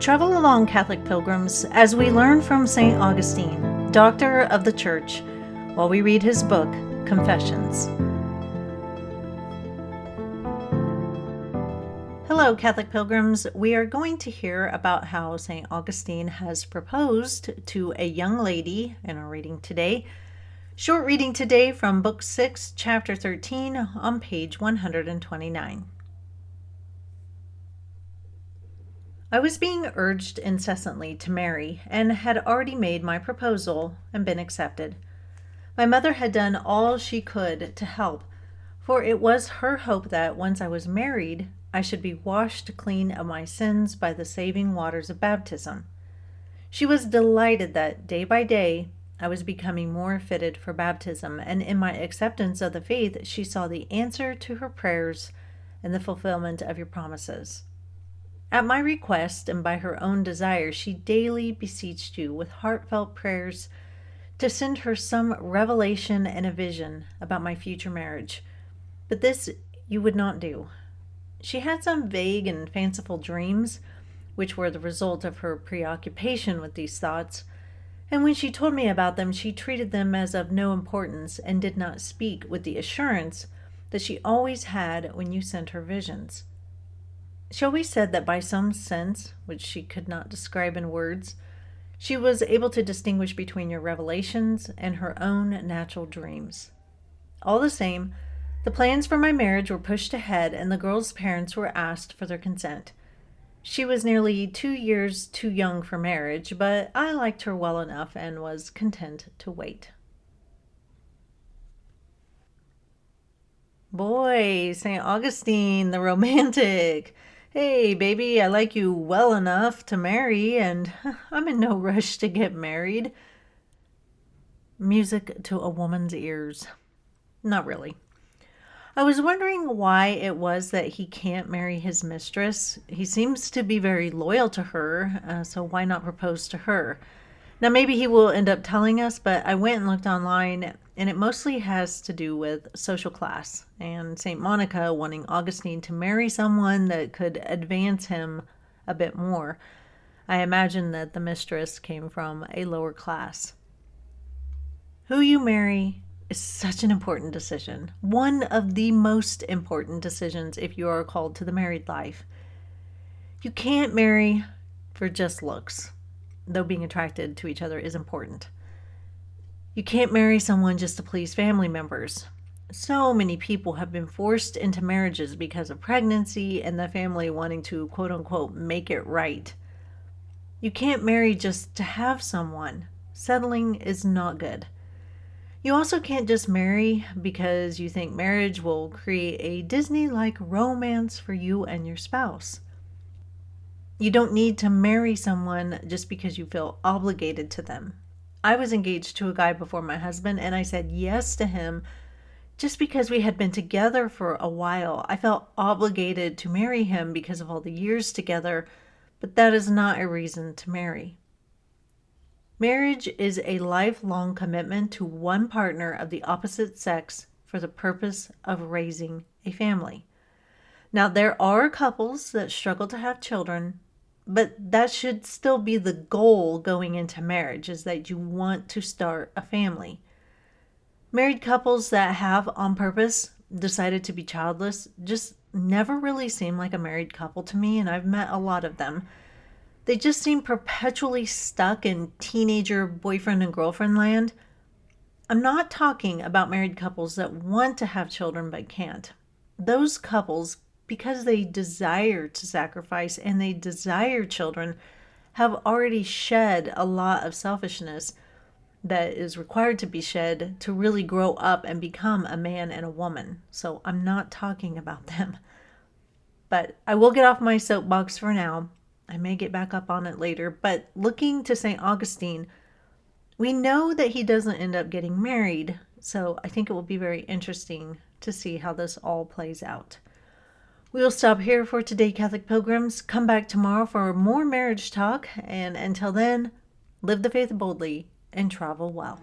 Travel along, Catholic pilgrims, as we learn from St. Augustine, Doctor of the Church, while we read his book, Confessions. Hello, Catholic pilgrims. We are going to hear about how St. Augustine has proposed to a young lady in our reading today. Short reading today from Book 6, Chapter 13, on page 129. I was being urged incessantly to marry, and had already made my proposal and been accepted. My mother had done all she could to help, for it was her hope that once I was married, I should be washed clean of my sins by the saving waters of baptism. She was delighted that day by day I was becoming more fitted for baptism, and in my acceptance of the faith she saw the answer to her prayers and the fulfillment of your promises. At my request and by her own desire, she daily beseeched you with heartfelt prayers to send her some revelation and a vision about my future marriage. But this you would not do. She had some vague and fanciful dreams, which were the result of her preoccupation with these thoughts, and when she told me about them, she treated them as of no importance and did not speak with the assurance that she always had when you sent her visions. She always said that by some sense, which she could not describe in words, she was able to distinguish between your revelations and her own natural dreams. All the same, the plans for my marriage were pushed ahead, and the girl's parents were asked for their consent. She was nearly 2 years too young for marriage, but I liked her well enough and was content to wait. Boy, St. Augustine, the romantic. Hey, baby, I like you well enough to marry, and I'm in no rush to get married. Music to a woman's ears. Not really. I was wondering why it was that he can't marry his mistress. He seems to be very loyal to her, so why not propose to her? Now, maybe he will end up telling us, but I went and looked online, and it mostly has to do with social class and St. Monica wanting Augustine to marry someone that could advance him a bit more. I imagine that the mistress came from a lower class. Who you marry is such an important decision. One of the most important decisions if you are called to the married life. You can't marry for just looks, though being attracted to each other is important. You can't marry someone just to please family members. So many people have been forced into marriages because of pregnancy and the family wanting to quote unquote make it right. You can't marry just to have someone. Settling is not good. You also can't just marry because you think marriage will create a Disney-like romance for you and your spouse. You don't need to marry someone just because you feel obligated to them. I was engaged to a guy before my husband, and I said yes to him just because we had been together for a while. I felt obligated to marry him because of all the years together, but that is not a reason to marry. Marriage is a lifelong commitment to one partner of the opposite sex for the purpose of raising a family. Now, there are couples that struggle to have children, but that should still be the goal going into marriage, is that you want to start a family. Married couples that have, on purpose, decided to be childless just never really seem like a married couple to me, and I've met a lot of them. They just seem perpetually stuck in teenager boyfriend and girlfriend land. I'm not talking about married couples that want to have children but can't. Those couples, because they desire to sacrifice and they desire children, have already shed a lot of selfishness that is required to be shed to really grow up and become a man and a woman. So I'm not talking about them. But I will get off my soapbox for now. I may get back up on it later. But looking to St. Augustine, we know that he doesn't end up getting married. So I think it will be very interesting to see how this all plays out. We will stop here for today, Catholic pilgrims. Come back tomorrow for more marriage talk. And until then, live the faith boldly and travel well.